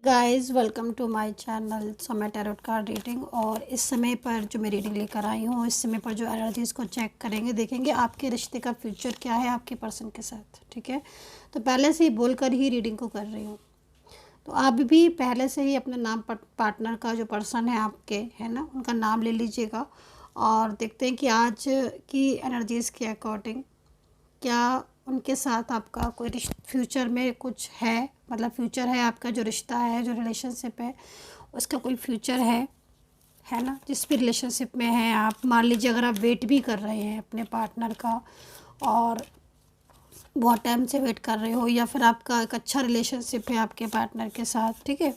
Guys welcome to my channel Samay tarot card reading. और इस समय पर जो मैं रीडिंग लेकर आई हूँ, इस समय पर जो एनर्जीज़ को चेक करेंगे, देखेंगे आपके रिश्ते का फ्यूचर क्या है आपके पर्सन के साथ। ठीक है, तो पहले से ही बोलकर ही रीडिंग को कर रही हूँ, तो आप भी पहले से ही अपना नाम पार्टनर का जो पर्सन है आपके, है ना, उनका नाम ले लीजिएगा और देखते हैं कि आज की एनर्जीज़ के अकॉर्डिंग क्या उनके साथ आपका कोई फ्यूचर में कुछ है। मतलब फ्यूचर है आपका, जो रिश्ता है, जो रिलेशनशिप है, उसका कोई फ्यूचर है ना। जिस भी रिलेशनशिप में है आप, मान लीजिए अगर आप वेट भी कर रहे हैं अपने पार्टनर का और बहुत टाइम से वेट कर रहे हो, या फिर आपका एक अच्छा रिलेशनशिप है आपके पार्टनर के साथ, ठीक है,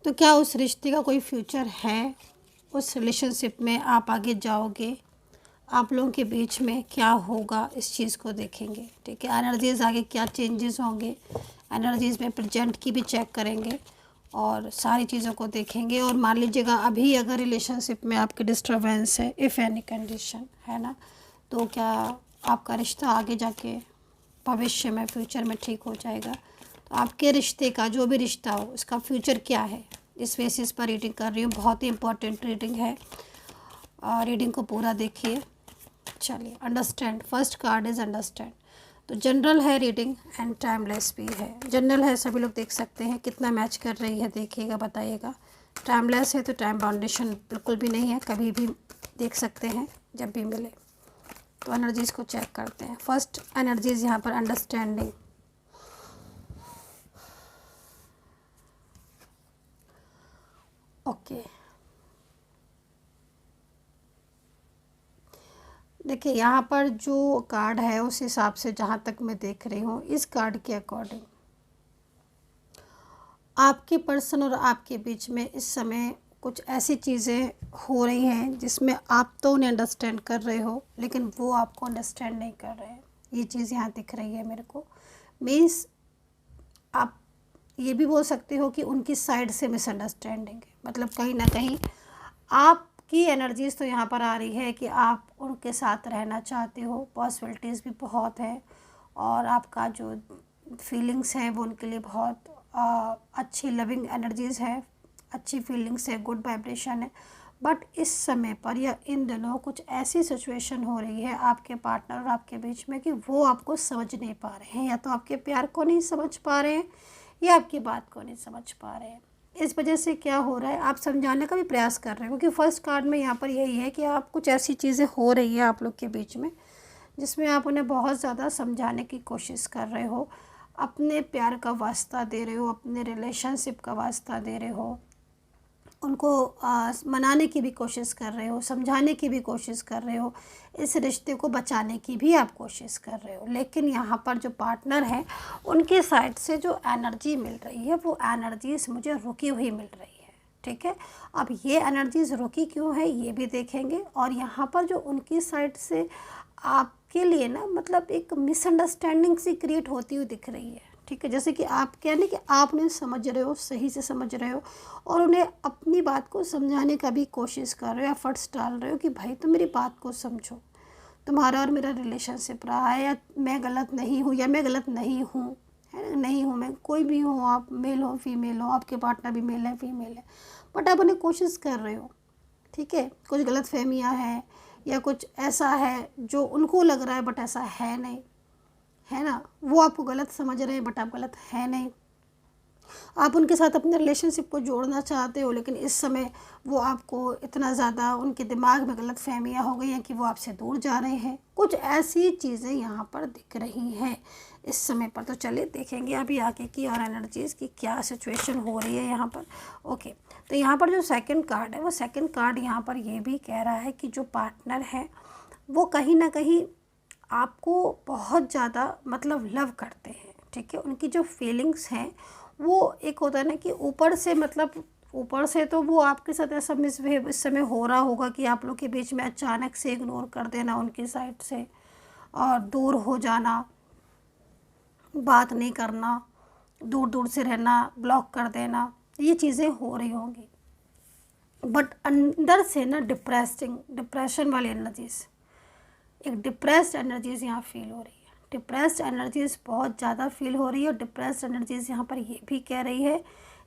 तो क्या उस रिश्ते का कोई फ्यूचर है। उस रिलेशनशिप में आप आगे जाओगे, आप लोगों के बीच में क्या होगा, इस चीज़ को देखेंगे। ठीक है, एनर्जीज़ आगे क्या चेंजेस होंगे, एनर्जीज़ में प्रेजेंट की भी चेक करेंगे और सारी चीज़ों को देखेंगे। और मान लीजिएगा अभी अगर रिलेशनशिप में आपकी डिस्टर्बेंस है, इफ़ एनी कंडीशन, है ना, तो क्या आपका रिश्ता आगे जाके भविष्य में, फ्यूचर में ठीक हो जाएगा। तो आपके रिश्ते का जो भी रिश्ता हो, उसका फ्यूचर क्या है, इस बेसिस पर रीडिंग कर रही हूँ। बहुत ही इंपॉर्टेंट रीडिंग है, रीडिंग को पूरा देखिए। चलिए, understand, first card is understand. तो जनरल है रीडिंग एंड टाइमलेस भी है। जनरल है, सभी लोग देख सकते हैं, कितना मैच कर रही है देखिएगा, बताइएगा। टाइमलेस है तो टाइम बाउंडेशन बिल्कुल भी नहीं है, कभी भी देख सकते हैं जब भी मिले। तो एनर्जीज़ को चेक करते हैं। फर्स्ट एनर्जीज़ यहाँ पर अंडरस्टैंडिंग। ओके, देखिए यहाँ पर जो कार्ड है उस हिसाब से जहाँ तक मैं देख रही हूँ, इस कार्ड के अकॉर्डिंग आपके पर्सन और आपके बीच में इस समय कुछ ऐसी चीज़ें हो रही हैं जिसमें आप तो उन्हें अंडरस्टैंड कर रहे हो, लेकिन वो आपको अंडरस्टैंड नहीं कर रहे हैं। ये चीज़ यहाँ दिख रही है मेरे को। मीन्स आप ये भी बोल सकते हो कि उनकी साइड से मिसअंडरस्टैंडिंग है। मतलब कहीं ना कहीं आपकी एनर्जीज़ तो यहाँ पर आ रही है कि आप उनके साथ रहना चाहते हो, पॉसिबिलिटीज़ भी बहुत है, और आपका जो फीलिंग्स हैं वो उनके लिए बहुत अच्छी लविंग एनर्जीज़ है, अच्छी फीलिंग्स है, गुड वाइब्रेशन है। बट इस समय पर या इन दिनों कुछ ऐसी सिचुएशन हो रही है आपके पार्टनर और आपके बीच में कि वो आपको समझ नहीं पा रहे हैं, या तो आपके प्यार को नहीं समझ पा रहे हैं या आपकी बात को नहीं समझ पा रहे हैं। इस वजह से क्या हो रहा है, आप समझाने का भी प्रयास कर रहे हो, क्योंकि फर्स्ट कार्ड में यहाँ पर यही है कि आप कुछ ऐसी चीज़ें हो रही है आप लोग के बीच में जिसमें आप उन्हें बहुत ज़्यादा समझाने की कोशिश कर रहे हो, अपने प्यार का वास्ता दे रहे हो, अपने रिलेशनशिप का वास्ता दे रहे हो, उनको मनाने की भी कोशिश कर रहे हो, समझाने की भी कोशिश कर रहे हो, इस रिश्ते को बचाने की भी आप कोशिश कर रहे हो। लेकिन यहाँ पर जो पार्टनर है उनकी साइड से जो एनर्जी मिल रही है, वो एनर्जीज मुझे रुकी हुई मिल रही है। ठीक है, अब ये एनर्जीज रुकी क्यों है ये भी देखेंगे। और यहाँ पर जो उनकी साइड से आपके लिए ना, मतलब एक मिसअंडरस्टैंडिंग सी क्रिएट होती हुई दिख रही है। ठीक है, जैसे कि आप क्या नहीं कि आप उन्हें समझ रहे हो, सही से समझ रहे हो, और उन्हें अपनी बात को समझाने का भी कोशिश कर रहे हो, एफर्ट्स डाल रहे हो कि भाई तुम मेरी बात को समझो, तुम्हारा और मेरा रिलेशनशिप रहा है, या मैं गलत नहीं हूँ या मैं गलत नहीं हूँ, है ना, नहीं हूँ मैं, कोई भी हो, आप मेल हो फीमेल हो, आपके पार्टनर भी मेल है फीमेल है, बट आप उन्हें कोशिश कर रहे हो। ठीक है, कुछ गलत फहमियाँ हैं या कुछ ऐसा है जो उनको लग रहा है बट ऐसा है नहीं, है ना, वो आपको गलत समझ रहे हैं बट आप गलत है नहीं। आप उनके साथ अपने रिलेशनशिप को जोड़ना चाहते हो, लेकिन इस समय वो आपको इतना ज़्यादा, उनके दिमाग में गलत फहमियाँ हो गई हैं कि वो आपसे दूर जा रहे हैं। कुछ ऐसी चीज़ें यहाँ पर दिख रही हैं इस समय पर। तो चलिए देखेंगे अभी आगे की और एनर्जीज़ की क्या सिचुएशन हो रही है यहाँ पर। ओके, तो यहाँ पर जो सेकंड कार्ड है, वो सेकंड कार्ड यहाँ पर ये भी कह रहा है कि जो पार्टनर है वो कहीं ना कहीं आपको बहुत ज़्यादा मतलब लव करते हैं। ठीक है, उनकी जो फीलिंग्स हैं वो एक होता है ना कि ऊपर से, मतलब ऊपर से तो वो आपके साथ ऐसा मिसबिहेव इस समय हो रहा होगा कि आप लोग के बीच में अचानक से इग्नोर कर देना उनकी साइड से, और दूर हो जाना, बात नहीं करना, दूर दूर से रहना, ब्लॉक कर देना, ये चीज़ें हो रही होंगी। बट अंदर से ना डिप्रेशन वाली एनर्जीज, एक डिप्रेस्ड एनर्जीज यहाँ फील हो रही है। डिप्रेस्ड एनर्जीज बहुत ज़्यादा फील हो रही है। और डिप्रेस्ड एनर्जीज यहाँ पर ये भी कह रही है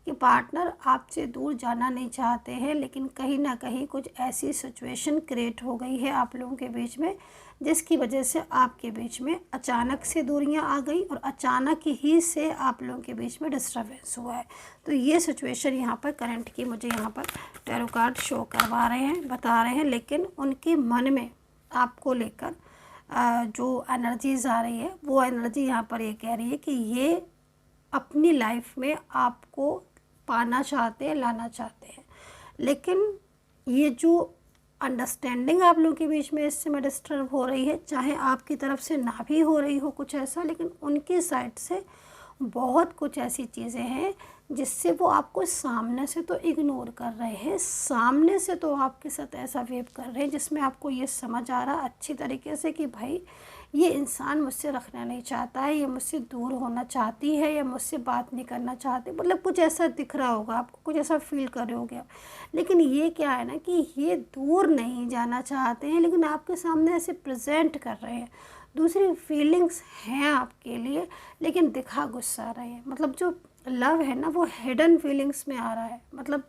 कि पार्टनर आपसे दूर जाना नहीं चाहते हैं, लेकिन कहीं ना कहीं कुछ ऐसी सिचुएशन क्रिएट हो गई है आप लोगों के बीच में, जिसकी वजह से आपके बीच में अचानक से दूरियां आ गई और अचानक ही से आप लोगों के बीच में डिस्टर्बेंस हुआ है। तो ये सिचुएशन यहाँ पर करंट की मुझे यहाँ पर टैरो कार्ड शो करवा रहे हैं, बता रहे हैं। लेकिन उनके मन में आपको लेकर जो एनर्जीज आ रही है, वो एनर्जी यहाँ पर ये कह रही है कि ये अपनी लाइफ में आपको पाना चाहते हैं, लाना चाहते हैं। लेकिन ये जो अंडरस्टैंडिंग आप लोगों के बीच में इस समय डिस्टर्ब हो रही है, चाहे आपकी तरफ से ना भी हो रही हो कुछ ऐसा, लेकिन उनकी साइड से बहुत कुछ ऐसी चीज़ें हैं जिससे वो आपको सामने से तो इग्नोर कर रहे हैं, सामने से तो आपके साथ ऐसा वेव कर रहे हैं जिसमें आपको ये समझ आ रहा अच्छी तरीके से कि भाई ये इंसान मुझसे रखना नहीं चाहता है, ये मुझसे दूर होना चाहती है, या मुझसे बात नहीं करना चाहती, मतलब कुछ ऐसा दिख रहा होगा आपको, कुछ ऐसा फील कर रहे होगे। लेकिन ये क्या है ना कि ये दूर नहीं जाना चाहते हैं, लेकिन आपके सामने ऐसे प्रेजेंट कर रहे हैं। दूसरी फीलिंग्स हैं आपके लिए, लेकिन दिखा गुस्सा रहे हैं। मतलब जो लव है ना वो हिडन फीलिंग्स में आ रहा है। मतलब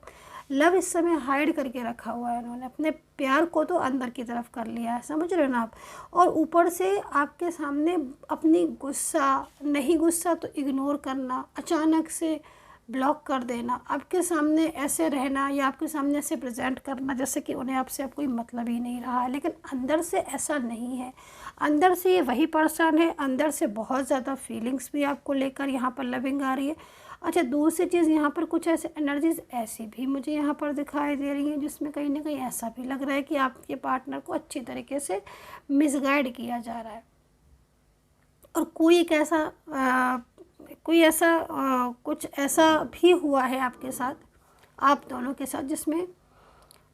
लव इस समय हाइड करके रखा हुआ है, उन्होंने अपने प्यार को तो अंदर की तरफ कर लिया है, समझ रहे हो ना आप। और ऊपर से आपके सामने अपनी गुस्सा, नहीं गुस्सा तो इग्नोर करना, अचानक से ब्लॉक कर देना, आपके सामने ऐसे रहना या आपके सामने ऐसे प्रेजेंट करना जैसे कि उन्हें आपसे अब कोई मतलब ही नहीं रहा है। लेकिन अंदर से ऐसा नहीं है, अंदर से ये वही पर्सन है, अंदर से बहुत ज़्यादा फीलिंग्स भी आपको लेकर यहाँ पर लविंग आ रही है। अच्छा, दूसरी चीज़ यहाँ पर कुछ ऐसे एनर्जीज ऐसी भी मुझे यहाँ पर दिखाई दे रही हैं जिसमें कहीं ना कहीं ऐसा भी लग रहा है कि आपके पार्टनर को अच्छी तरीके से मिसगाइड किया जा रहा है। और कोई ऐसा कुछ ऐसा भी हुआ है आपके साथ, आप दोनों के साथ, जिसमें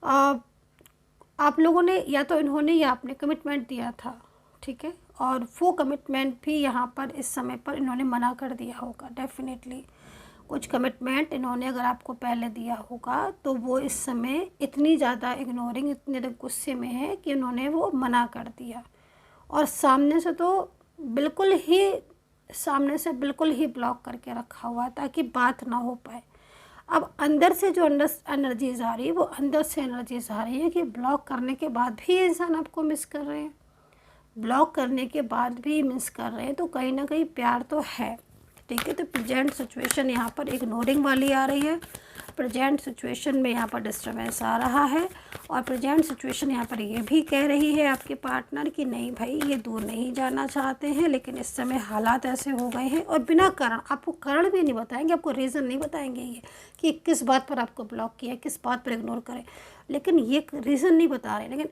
आप लोगों ने या तो इन्होंने या आपने कमिटमेंट दिया था, ठीक है, और वो कमिटमेंट भी यहाँ पर इस समय पर इन्होंने मना कर दिया होगा। डेफिनेटली कुछ कमिटमेंट इन्होंने अगर आपको पहले दिया होगा तो वो इस समय इतनी ज़्यादा इग्नोरिंग, इतने गुस्से में है कि उन्होंने वो मना कर दिया। और सामने से बिल्कुल ही ब्लॉक करके रखा हुआ ताकि बात ना हो पाए। अब अंदर से जो एनर्जीज आ रही है, वो अंदर से एनर्जीज आ रही है कि ब्लॉक करने के बाद भी ये इंसान आपको मिस कर रहे हैं, ब्लॉक करने के बाद भी मिस कर रहे हैं, तो कहीं ना कहीं प्यार तो है, ठीक है। तो प्रेजेंट सिचुएशन यहाँ पर इग्नोरिंग वाली आ रही है, प्रेजेंट सिचुएशन में यहाँ पर डिस्टर्बेंस आ रहा है। और प्रेजेंट सिचुएशन यहाँ पर ये भी कह रही है आपके पार्टनर कि नहीं भाई, ये दूर नहीं जाना चाहते हैं, लेकिन इस समय हालात ऐसे हो गए हैं। और बिना कारण, आपको कारण भी नहीं बताएंगे, आपको रीज़न नहीं बताएंगे ये कि किस बात पर आपको ब्लॉक किया, किस बात पर इग्नोर करें, लेकिन ये रीज़न नहीं बता रहे। लेकिन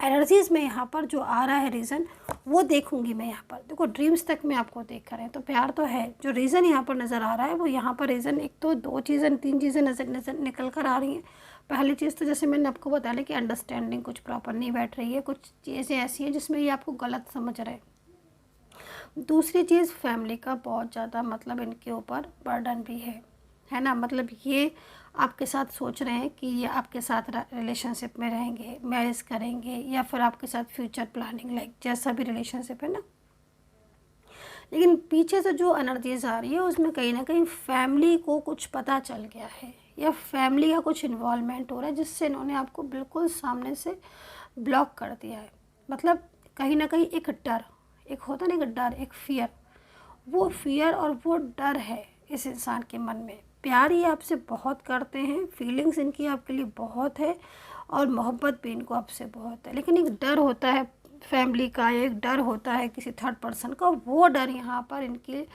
एनर्जीज में यहाँ पर जो आ रहा है रीज़न, वो देखूंगी मैं यहाँ पर। देखो ड्रीम्स तक में आपको देख कर है, तो प्यार तो है। जो रीज़न यहाँ पर नज़र आ रहा है, वो यहाँ पर रीज़न एक तो दो चीज़ें, तीन चीज़ें नज़र निकल कर आ रही हैं। पहली चीज़ तो जैसे मैंने आपको बताया कि अंडरस्टैंडिंग कुछ प्रॉपर नहीं बैठ रही है, कुछ चीज़ें ऐसी हैं जिसमें ये आपको गलत समझ रहे हैं। दूसरी चीज़, फैमिली का बहुत ज़्यादा मतलब इनके ऊपर बर्डन भी है ना। मतलब ये आपके साथ सोच रहे हैं कि ये आपके साथ रिलेशनशिप में रहेंगे, मैरिज करेंगे, या फिर आपके साथ फ्यूचर प्लानिंग, लाइक जैसा भी रिलेशनशिप है ना। लेकिन पीछे से जो एनर्जीज आ रही है उसमें कहीं ना कहीं फैमिली को कुछ पता चल गया है, या फैमिली का कुछ इन्वॉल्वमेंट हो रहा है, जिससे इन्होंने आपको बिल्कुल सामने से ब्लॉक कर दिया है। मतलब कहीं ना कहीं एक डर, एक होता ना, एक डर, एक फियर, वो फियर और वो डर है इस इंसान के मन में। प्यार ये आपसे बहुत करते हैं, फीलिंग्स इनकी आपके लिए बहुत है, और मोहब्बत भी इनको आपसे बहुत है, लेकिन एक डर होता है फैमिली का, एक डर होता है किसी थर्ड पर्सन का, वो डर यहाँ पर इनके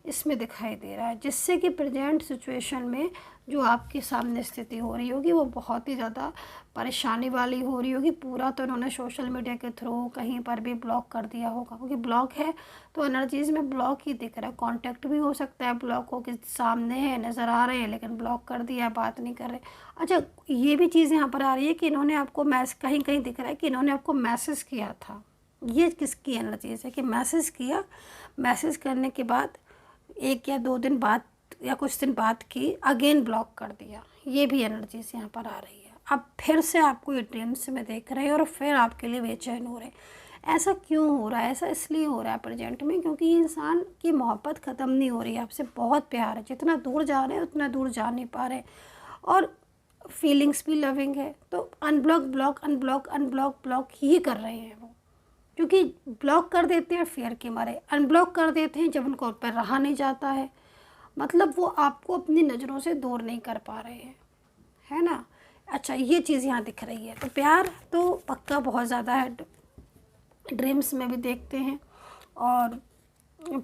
इसमें दिखाई दे रहा है, जिससे कि प्रेजेंट सिचुएशन में जो आपके सामने स्थिति हो रही होगी वो बहुत ही ज़्यादा परेशानी वाली हो रही होगी। पूरा तो इन्होंने सोशल मीडिया के थ्रू कहीं पर भी ब्लॉक कर दिया होगा, क्योंकि ब्लॉक है तो एनर्जीज़ में ब्लॉक ही दिख रहा है। कांटेक्ट भी हो सकता है, ब्लॉक हो के सामने है, नज़र आ रहे हैं, लेकिन ब्लॉक कर दिया, बात नहीं कर रहे। अच्छा, ये भी चीज़ यहाँ पर आ रही है कि इन्होंने आपको कहीं कहीं दिख रहा है कि इन्होंने आपको मैसेज किया था। ये किसकी एनर्जीज़ है कि मैसेज किया, मैसेज करने के बाद एक या दो दिन बाद या कुछ दिन बाद की अगेन ब्लॉक कर दिया। ये भी एनर्जीज यहाँ पर आ रही है। अब फिर से आपको ये ड्रीम्स में देख रहे हैं और फिर आपके लिए बेचैन हो रहे हैं। ऐसा क्यों हो रहा है? ऐसा इसलिए हो रहा है प्रेजेंट में क्योंकि ये इंसान की मोहब्बत ख़त्म नहीं हो रही है, आपसे बहुत प्यार है, जितना दूर जा रहे हैं उतना दूर जा नहीं पा रहे, और फीलिंग्स भी लविंग है, तो unblock block unblock unblock block ही कर रहे हैं वो, क्योंकि ब्लॉक कर देते हैं फियर के मारे, अनब्लॉक कर देते हैं जब उनको पर रहा नहीं जाता है, मतलब वो आपको अपनी नज़रों से दूर नहीं कर पा रहे हैं, है ना। अच्छा, ये चीज़ यहाँ दिख रही है, तो प्यार तो पक्का बहुत ज़्यादा है, ड्रीम्स में भी देखते हैं, और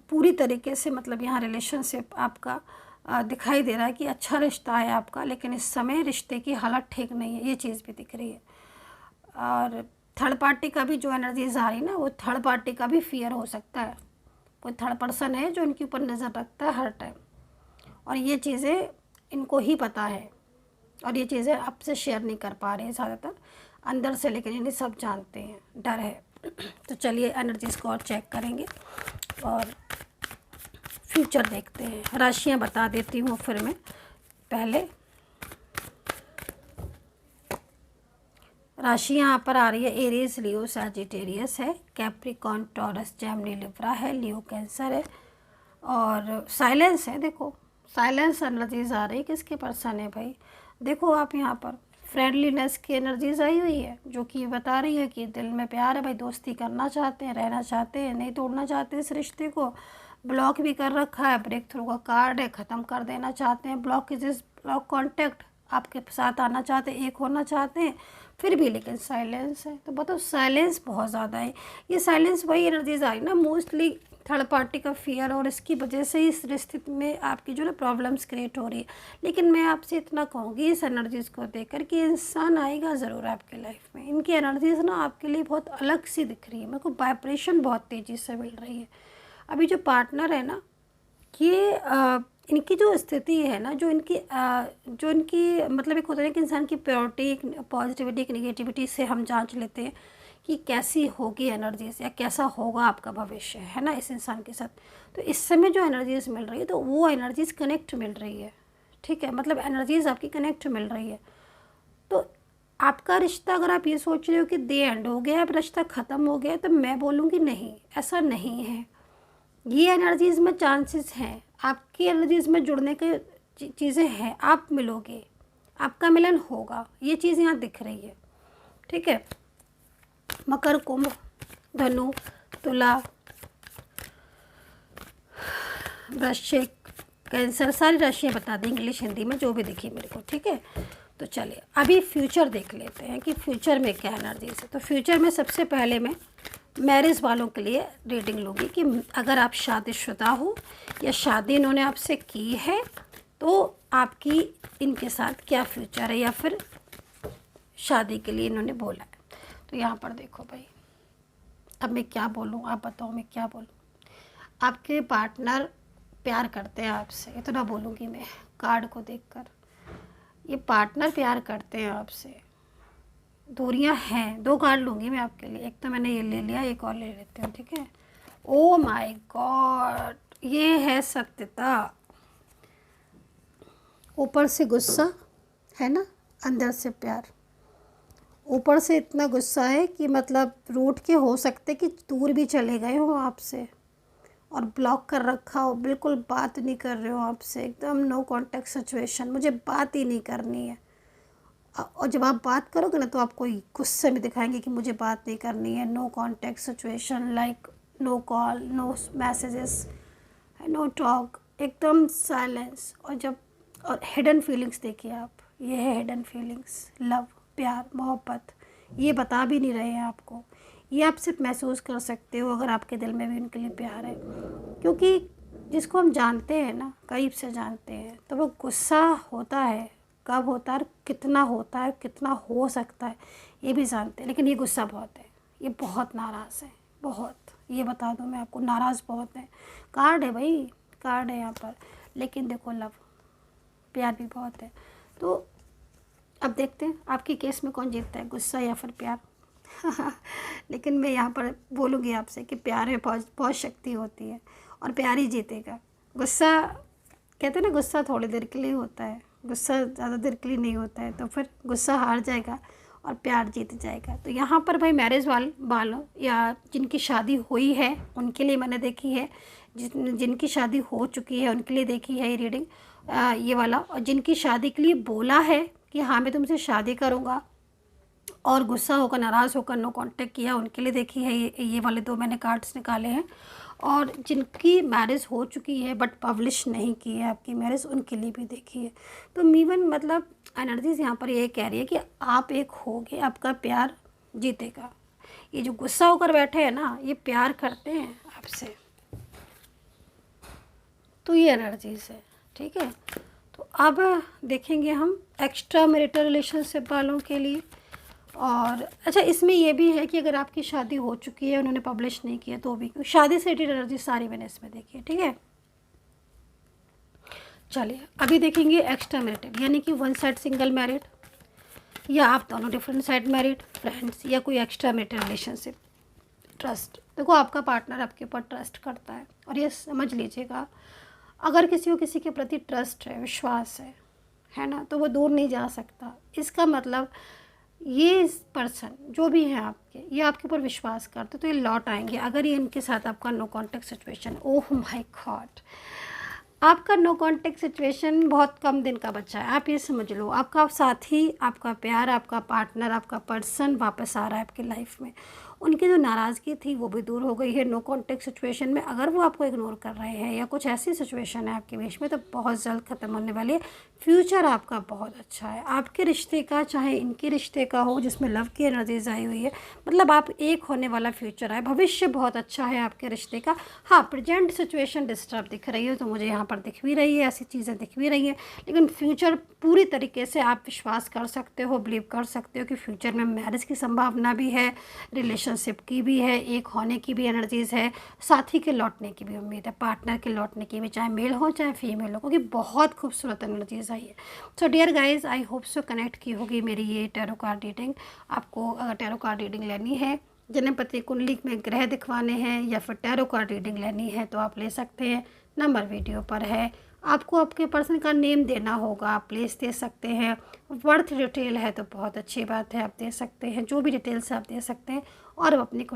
पूरी तरीके से मतलब यहाँ रिलेशनशिप आपका दिखाई दे रहा है कि अच्छा रिश्ता है आपका, लेकिन इस समय रिश्ते की हालत ठीक नहीं है, ये चीज़ भी दिख रही है। और थर्ड पार्टी का भी जो एनर्जीज आ रही है ना, वो थर्ड पार्टी का भी फियर हो सकता है, कोई थर्ड पर्सन है जो इनके ऊपर नज़र रखता है हर टाइम, और ये चीज़ें इनको ही पता है, और ये चीज़ें आपसे शेयर नहीं कर पा रहे हैं ज़्यादातर अंदर से, लेकिन इन्हें सब जानते हैं, डर है। तो चलिए एनर्जीज को और चेक करेंगे और फ्यूचर देखते हैं। राशियां बता देती हूँ फिर मैं, पहले राशि यहाँ पर आ रही है, एरीज, लियो, सैजिटेरियस है, कैप्रिकॉर्न, टॉरस, जेमिनी, लिब्रा है, लियो, कैंसर है, और साइलेंस है। देखो साइलेंस एनर्जीज आ रही है, किसके पर्सन है भाई? देखो आप यहाँ पर फ्रेंडलीनेस की एनर्जीज आई हुई है, जो कि बता रही है कि दिल में प्यार है भाई, दोस्ती करना चाहते हैं, रहना चाहते हैं, नहीं तोड़ना चाहते इस रिश्ते को, ब्लॉक भी कर रखा है, ब्रेक थ्रू का कार्ड है, ख़त्म कर देना चाहते हैं, ब्लॉकेजेस, ब्लॉक कॉन्टैक्ट, आपके साथ आना चाहते हैं, एक होना चाहते हैं, फिर भी लेकिन साइलेंस है। तो बताओ साइलेंस बहुत ज़्यादा है, ये साइलेंस वही एनर्जीज आई ना, मोस्टली थर्ड पार्टी का फियर, और इसकी वजह से इस रिश्ते में आपकी जो ना प्रॉब्लम्स क्रिएट हो रही है। लेकिन मैं आपसे इतना कहूँगी इस एनर्जीज़ को देख कर कि इंसान आएगा ज़रूर आपके लाइफ में, इनकी एनर्जीज़ ना आपके लिए बहुत अलग सी दिख रही है, मेरे को वाइब्रेशन बहुत तेज़ी से मिल रही है। अभी जो पार्टनर है ना, ये इनकी जो स्थिति है ना, जो इनकी मतलब एक होता है कि इंसान की प्योरिटी, एक पॉजिटिविटी, एक नेगेटिविटी से हम जांच लेते हैं कि कैसी होगी एनर्जीज, या कैसा होगा आपका भविष्य, है ना, इस इंसान के साथ। तो इस समय जो एनर्जीज मिल रही है, तो वो एनर्जीज कनेक्ट मिल रही है, ठीक है, मतलब एनर्जीज आपकी कनेक्ट मिल रही है। तो आपका रिश्ता, अगर आप ये सोच रहे हो कि दे एंड हो गया, अब रिश्ता ख़त्म हो गया, तो मैं बोलूँगी नहीं, ऐसा नहीं है। ये एनर्जीज़ में चांसेस हैं, आपकी एनर्जीज़ में जुड़ने के चीज़ें हैं, आप मिलोगे, आपका मिलन होगा, ये चीज़ यहाँ दिख रही है, ठीक है। मकर, कुंभ, धनु, तुला, वृश्चिक, कैंसर, सारी राशियाँ बता दें इंग्लिश हिंदी में, जो भी दिखी मेरे को, ठीक है। तो चलिए अभी फ्यूचर देख लेते हैं कि फ्यूचर में क्या एनर्जीज है। तो फ्यूचर में सबसे पहले मैं मैरिज वालों के लिए रीडिंग लूँगी कि अगर आप शादीशुदा हो या शादी इन्होंने आपसे की है, तो आपकी इनके साथ क्या फ्यूचर है, या फिर शादी के लिए इन्होंने बोला है। तो यहाँ पर देखो भाई, अब मैं क्या बोलूँ, आप बताओ मैं क्या बोलूँ। आपके पार्टनर प्यार करते हैं आपसे, इतना बोलूँगी मैं कार्ड को देखकर, ये पार्टनर प्यार करते हैं आपसे। दूरियां हैं, दो कार्ड लूँगी मैं आपके लिए, एक तो मैंने ये ले लिया, एक और ले लेती हूँ, ठीक है। ओ माय गॉड, ये है सत्यता। ऊपर से गुस्सा है ना, अंदर से प्यार। ऊपर से इतना गुस्सा है कि मतलब रूठ के हो सकते कि दूर भी चले गए हो आपसे, और ब्लॉक कर रखा हो, बिल्कुल बात नहीं कर रहे हो आपसे, एकदम नो कांटेक्ट सिचुएशन, मुझे बात ही नहीं करनी है। और जब आप बात करोगे ना, तो आपको गुस्से में दिखाएंगे कि मुझे बात नहीं करनी है, no contact situation, like no call, no messages, no talk, एकदम साइलेंस। और हिडन फीलिंग्स देखिए आप, ये है हिडन फीलिंग्स, लव, प्यार, मोहब्बत, ये बता भी नहीं रहे हैं आपको, ये आप सिर्फ महसूस कर सकते हो अगर आपके दिल में भी उनके लिए प्यार है। क्योंकि जिसको हम जानते हैं ना, करीब से जानते हैं, तो वो गुस्सा होता है, कब होता है, कितना होता है, कितना हो सकता है, ये भी जानते हैं। लेकिन ये गुस्सा बहुत है, ये बहुत नाराज़ है, बहुत, ये बता दूँ मैं आपको, नाराज़ बहुत है। कार्ड है भाई, कार्ड है यहाँ पर, लेकिन देखो लव, प्यार भी बहुत है। तो अब देखते हैं आपकी केस में कौन जीतता है, गुस्सा या फिर प्यार। लेकिन मैं यहाँ पर बोलूँगी आपसे कि प्यार में बहुत शक्ति होती है, और प्यार ही जीतेगा। गुस्सा, कहते हैं ना, गुस्सा थोड़ी देर के लिए होता है, गुस्सा ज़्यादा देर के लिए नहीं होता है, तो फिर गुस्सा हार जाएगा और प्यार जीत जाएगा। तो यहाँ पर भाई मैरिज वालों या जिनकी शादी हुई है उनके लिए मैंने देखी है, जिनकी शादी हो चुकी है उनके लिए देखी है ये रीडिंग, ये वाला। और जिनकी शादी के लिए बोला है कि हाँ मैं तुमसे शादी करूँगा और गुस्सा होकर नाराज़ होकर नो कांटेक्ट किया, उनके लिए देखी है ये वाले 2 मैंने कार्ड्स निकाले हैं। और जिनकी मैरिज हो चुकी है बट पब्लिश नहीं की है आपकी मैरिज, उनके लिए भी देखी है। तो मीवन मतलब एनर्जीज यहाँ पर ये कह रही है कि आप एक होगे, आपका प्यार जीतेगा। ये जो गुस्सा होकर बैठे हैं ना, ये प्यार करते हैं आपसे। तो ये एनर्जीज है, ठीक है। तो अब देखेंगे हम एक्स्ट्रा मैरिटल रिलेशनशिप वालों के लिए। और अच्छा, इसमें ये भी है कि अगर आपकी शादी हो चुकी है, उन्होंने पब्लिश नहीं किया तो भी, शादी से रिलेटेड एनर्जी सारी मैंने इसमें देखी है, ठीक है। चलिए अभी देखेंगे एक्स्ट्रा मैरिटल, यानी कि वन साइड सिंगल मैरिड, या आप दोनों डिफरेंट साइड मैरिड, फ्रेंड्स, या कोई एक्स्ट्रा मैरिटल रिलेशनशिप। ट्रस्ट, देखो आपका पार्टनर आपके ऊपर ट्रस्ट करता है, और ये समझ लीजिएगा अगर किसी को किसी के प्रति ट्रस्ट है, विश्वास है ना, तो वो दूर नहीं जा सकता। इसका मतलब ये पर्सन जो भी है आपके, ये आपके ऊपर विश्वास करते तो ये लौट आएंगे। अगर ये इनके साथ आपका no contact situation, oh my God, आपका नो कांटेक्ट सिचुएशन बहुत कम दिन का बच्चा है। आप ये समझ लो आपका साथी, आपका प्यार, आपका पार्टनर, आपका पर्सन वापस आ रहा है आपकी लाइफ में। उनकी जो नाराज़गी थी वो भी दूर हो गई है नो कांटेक्ट सिचुएशन में। अगर वो आपको इग्नोर कर रहे हैं या कुछ ऐसी सिचुएशन है आपके बीच में, तो बहुत जल्द ख़त्म होने वाली है। फ्यूचर आपका बहुत अच्छा है, आपके रिश्ते का, चाहे इनके रिश्ते का हो जिसमें लव की एनर्जीज आई हुई है, मतलब आप एक होने वाला फ्यूचर है। भविष्य बहुत अच्छा है आपके रिश्ते का। हाँ, प्रेजेंट सिचुएशन डिस्टर्ब दिख रही है, तो मुझे यहाँ पर दिख भी रही है, ऐसी चीज़ें दिख भी रही हैं, लेकिन फ्यूचर पूरी तरीके से आप विश्वास कर सकते हो, बिलीव कर सकते हो कि फ्यूचर में मैरिज की संभावना भी है, रिलेशनशिप की भी है, एक होने की भी एनर्जीज़ है, साथी के लौटने की भी उम्मीद है, पार्टनर के लौटने की भी, चाहे मेल हो चाहे फीमेल हो, क्योंकि बहुत खूबसूरत एनर्जीज़ आई है। So dear guys, I hope so connect की होगी मेरी ये टैरो कार्ड रीडिंग। आपको अगर टैरो कार्ड रीडिंग लेनी है, जन्मपत्री कुंडली में ग्रह दिखवाने हैं, या फिर टैरो कार्ड रीडिंग लेनी है, तो आप ले सकते हैं। नंबर वीडियो पर है। आपको आपके पर्सन का नेम देना होगा, आप प्लेस दे सकते हैं। बर्थ डिटेल है तो बहुत अच्छी बात है, आप दे सकते हैं, जो भी डिटेल्स आप दे सकते हैं। और अपनी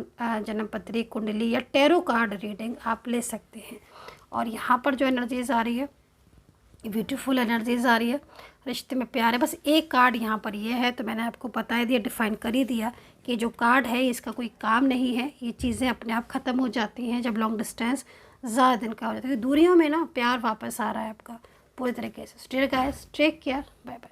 जन्मपत्री कुंडली या टैरो कार्ड रीडिंग आप ले सकते हैं। और यहाँ पर जो एनर्जीज़ आ रही है, ब्यूटीफुल एनर्जीज़ आ रही है, रिश्ते में प्यार है। बस एक कार्ड यहाँ पर ये है, तो मैंने आपको बता ही दिया, डिफाइन कर ही दिया कि जो कार्ड है इसका कोई काम नहीं है। ये चीज़ें अपने आप ख़त्म हो जाती हैं जब लॉन्ग डिस्टेंस ज़्यादा दिन का हो जाता है। दूरियों में ना प्यार वापस आ रहा है आपका पूरी तरीके से। Take care, bye bye.